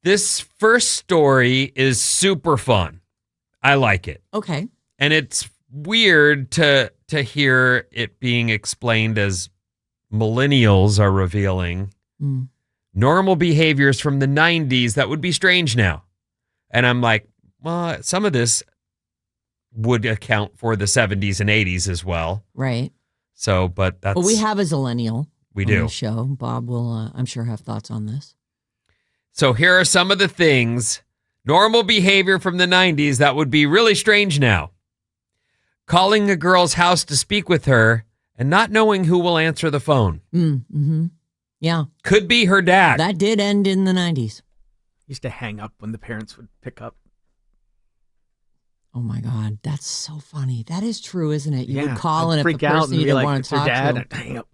This first story is super fun. I like it. Okay. And it's weird to hear it being explained as millennials are revealing normal behaviors from the 90s that would be strange now. And I'm like, well, some of this would account for the 70s and 80s as well. Right. So, but that's... Well, we have a zillennial We on do. the show. Bob will, I'm sure, have thoughts on this. So here are some of the things, normal behavior from the 90s that would be really strange now. Calling a girl's house to speak with her and not knowing who will answer the phone. Mm-hmm. Yeah. Could be her dad. That did end in the 90s. Used to hang up when the parents would pick up. Oh my God, that's so funny. That is true, isn't it? You Yeah, would call I'd and if freak the out person and you be didn't like, want "It's to your talk dad," to. I'd hang up.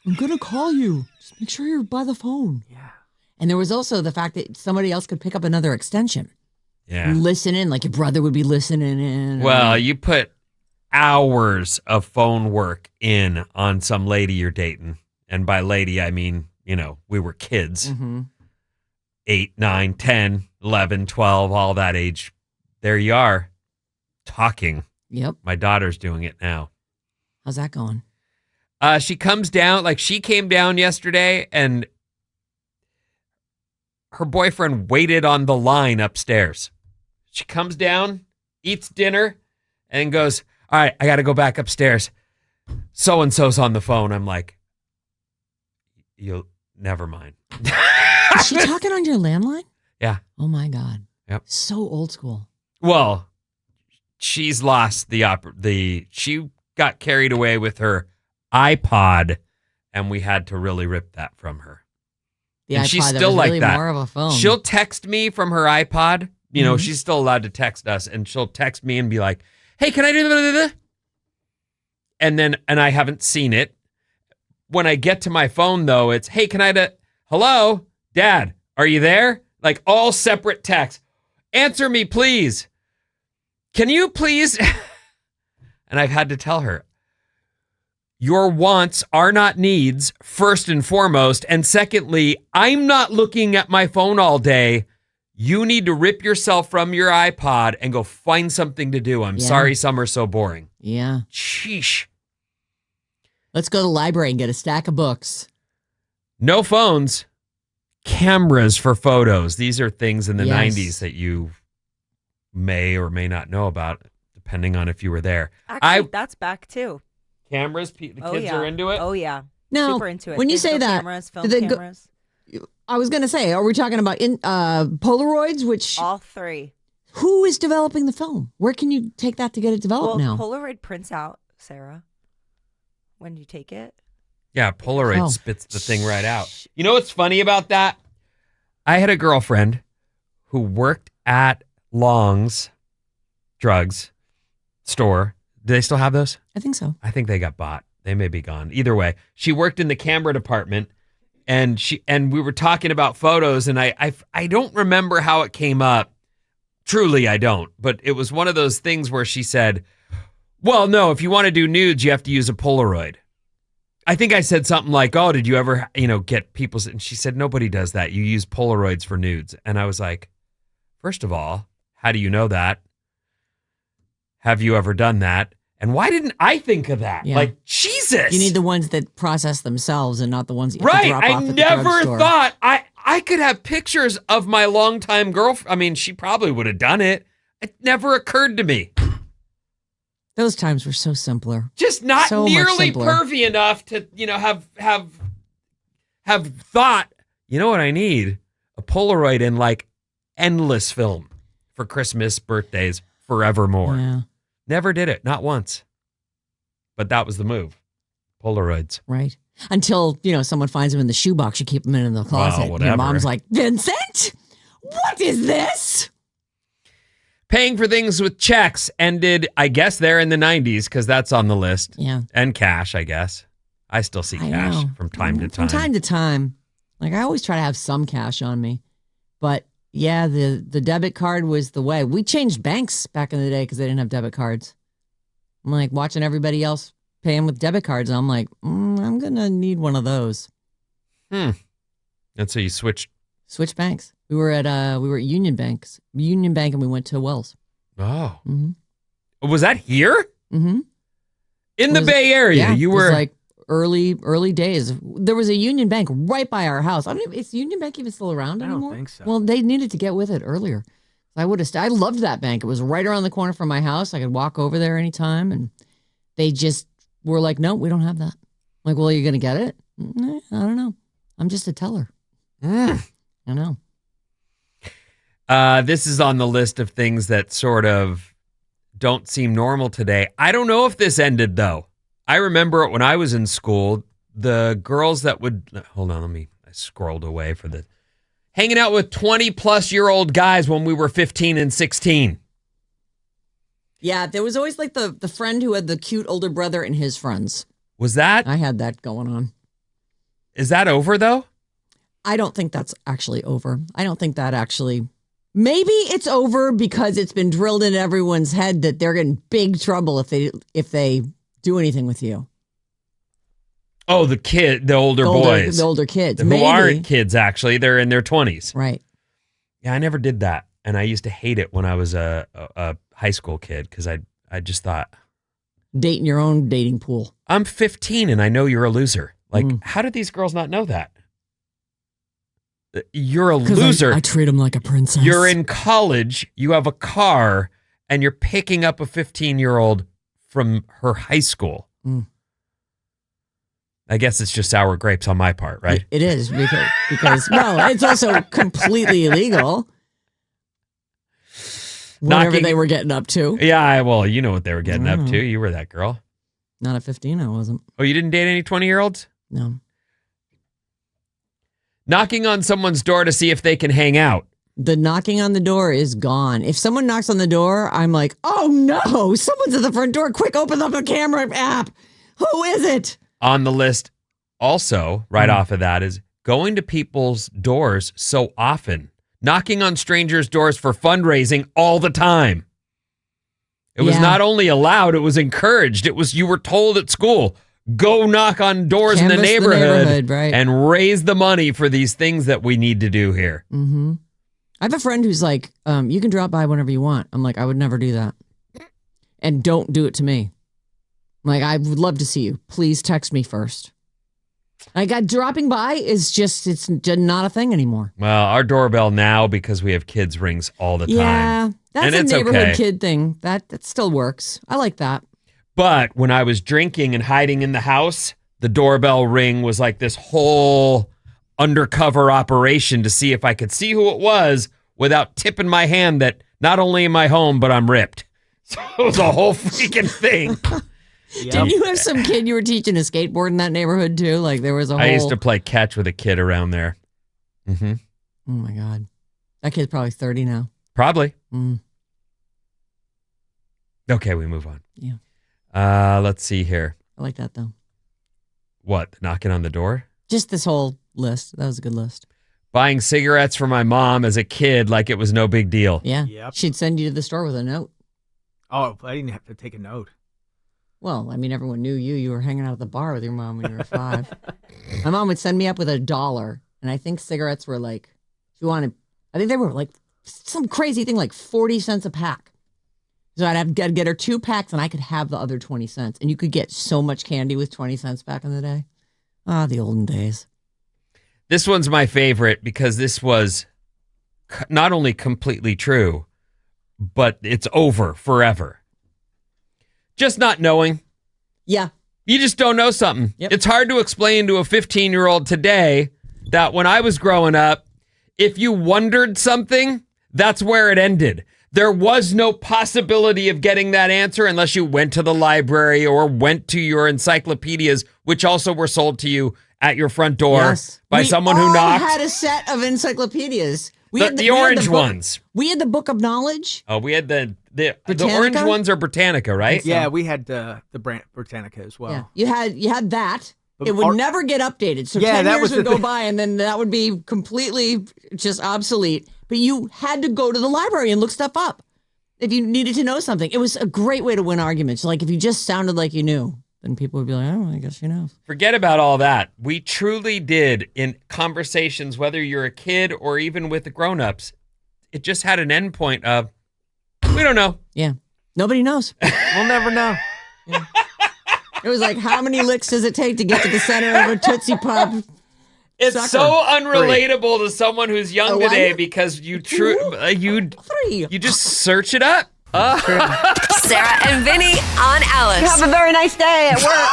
I'm gonna call you. Just make sure you're by the phone. Yeah. And there was also the fact that somebody else could pick up another extension. Yeah. Listen in, like your brother would be listening in. Well, you put hours of phone work in on some lady you're dating. And by lady, I mean, we were kids. 8, 9, 10, 11, 12, all that age. There you are, talking. Yep. My daughter's doing it now. How's that going? She comes down, she came down yesterday and her boyfriend waited on the line upstairs. She comes down, eats dinner, and goes, all right, I got to go back upstairs. So-and-so's on the phone. I'm like, you'll never mind. Is she talking on your landline? Yeah. Oh my God. Yep. So old school. Well, she's lost she got carried away with her iPod, and we had to really rip that from her. The and iPod she's that still was like really that. more of a phone. She'll text me from her iPod. She's still allowed to text us, and she'll text me and be like, hey, can I do that? And I haven't seen it. When I get to my phone, though, it's, hey, hello, Dad, are you there? Like all separate texts. Answer me, please. Can you please? And I've had to tell her, your wants are not needs, first and foremost. And secondly, I'm not looking at my phone all day. You need to rip yourself from your iPod and go find something to do. I'm sorry summer's so boring. Yeah. Sheesh. Let's go to the library and get a stack of books. No phones, cameras for photos. These are things in the Yes. 90s that you may or may not know about, depending on if you were there. Actually, that's back too. Cameras, the kids are into it? Oh, yeah. Now, Super into it. when you Digital say that, cameras, film do they go- cameras, I was going to say, are we talking about Polaroids? Which all three. who is developing the film? Where can you take that to get it developed now? Polaroid prints out, Sarah, when you take it. Yeah, Polaroid Oh. spits the thing right out. You know what's funny about that? I had a girlfriend who worked at Long's drugs store. Do they still have those? I think so. I think they got bought. They may be gone. Either way, she worked in the camera department, and we were talking about photos, and I don't remember how it came up. Truly, I don't. But it was one of those things where she said, well, no, if you want to do nudes, you have to use a Polaroid. I think I said something like, oh, did you ever, get people's, and she said, nobody does that. You use Polaroids for nudes. And I was like, first of all, how do you know that? Have you ever done that? And why didn't I think of that? Yeah. Like, Jesus. You need the ones that process themselves and not the ones that you have to Right. drop I off at the never drugstore. thought I could have pictures of my longtime girlfriend. I mean, she probably would have done it. It never occurred to me. Those times were so simpler. Just not So much nearly simpler. pervy enough to, have thought, you know what I need? A Polaroid in like endless film for Christmas, birthdays, forevermore. Yeah, Never did it. Not once. But that was the move. Polaroids. right. Until, someone finds them in the shoebox, you keep them in the closet. Your whatever. mom's like, Vincent, what is this? Paying for things with checks ended, I guess, there in the 90s, because that's on the list. Yeah. And cash, I guess. I still see I cash know. from time to time. From time to time. Like, I always try to have some cash on me. But, yeah, the debit card was the way. We changed banks back in the day because they didn't have debit cards. I'm like watching everybody else paying with debit cards. And I'm like, I'm going to need one of those. And so you switched. Switch banks. We were at Union Bank, and we went to Wells. Oh. Mm-hmm. Was that here? Mm-hmm. In the Bay Area? Yeah, You it was were like early days. There was a Union Bank right by our house. I don't know, is Union Bank even still around I anymore? don't think so. Well, they needed to get with it earlier. I loved that bank. It was right around the corner from my house. I could walk over there anytime, and they just were like, "No, we don't have that." I'm like, well, are you going to get it? I don't know. I'm just a teller. I know. This is on the list of things that sort of don't seem normal today. I don't know if this ended, though. I remember it when I was in school. The girls that would... Hold on, I scrolled away for the... Hanging out with 20-plus-year-old guys when we were 15 and 16. Yeah, there was always like the friend who had the cute older brother and his friends. Was that? I had that going on. Is that over, though? I don't think that's actually over. I don't think that actually... Maybe it's over because it's been drilled in everyone's head that they're in big trouble if they do anything with you. Oh, the older boys. The older kids. Who Maybe. aren't kids, actually. They're in their 20s. Right. Yeah, I never did that. And I used to hate it when I was a high school kid because I just thought... Dating your own dating pool. I'm 15 and I know you're a loser. Like, how did these girls not know that? You're a loser. I treat them like a princess. You're in college, you have a car, and you're picking up a 15-year-old from her high school. I guess it's just sour grapes on my part, right? It is because well, it's also completely illegal. Whatever they were getting up to. Yeah, well, you know what they were getting up to. You were that girl. Not at 15, I wasn't. Oh, you didn't date any 20-year-olds? No. Knocking on someone's door to see if they can hang out. The knocking on the door is gone. If someone knocks on the door, I'm like, oh no, someone's at the front door. Quick, open up a camera app. Who is it? On the list also, right off of that, is going to people's doors so often. Knocking on strangers' doors for fundraising all the time. It was not only allowed, it was encouraged. You were told at school, go knock on doors in the neighborhood right. and raise the money for these things that we need to do here. Mm-hmm. I have a friend who's like, you can drop by whenever you want. I'm like, I would never do that. And don't do it to me. I'm like, I would love to see you. Please text me first. Dropping by is it's not a thing anymore. Well, our doorbell now, because we have kids, rings all the time. Yeah, that's and a neighborhood kid thing. That still works. I like that. But when I was drinking and hiding in the house, the doorbell ring was like this whole undercover operation to see if I could see who it was without tipping my hand that not only am I home, but I'm ripped. So it was a whole freaking thing. Yep. Didn't you have some kid you were teaching a skateboard in that neighborhood too? Like there was a whole... I used to play catch with a kid around there. Mm-hmm. Oh my God. That kid's probably 30 now. Probably. Okay, we move on. Yeah. Let's see here. I like that though. What? Knocking on the door? Just this whole list. That was a good list. Buying cigarettes for my mom as a kid like it was no big deal. Yeah. Yep. She'd send you to the store with a note. Oh, I didn't have to take a note. Well, I mean, everyone knew you were hanging out at the bar with your mom when you were 5. My mom would send me up with $1, and I think cigarettes were like, I think they were like some crazy thing, like 40 cents a pack. So I'd get her 2 packs, and I could have the other 20 cents. And you could get so much candy with 20 cents back in the day. Ah, the olden days. This one's my favorite because this was not only completely true, but it's over forever. Just not knowing. Yeah. You just don't know something. Yep. It's hard to explain to a 15-year-old today that when I was growing up, if you wondered something, that's where it ended. There was no possibility of getting that answer unless you went to the library or went to your encyclopedias, which also were sold to you at your front door by someone who knocked. We had a set of encyclopedias. The orange ones. We had the Book of Knowledge. Oh, we had the orange ones are Britannica, right? Yeah, we had the brand Britannica as well. Yeah. You had that. But it would never get updated. So 10 years would go by and then that would be completely just obsolete. But you had to go to the library and look stuff up if you needed to know something. It was a great way to win arguments. Like if you just sounded like you knew, then people would be like, oh, I guess she knows. Forget about all that. We truly did in conversations, whether you're a kid or even with the grown-ups, it just had an end point of, we don't know. Yeah. Nobody knows. We'll never know. It was like, how many licks does it take to get to the center of a Tootsie Pop? It's Sucker. so unrelatable to someone who's young One, today because you three. just search it up. Sarah and Vinny on Alice. Have a very nice day at work.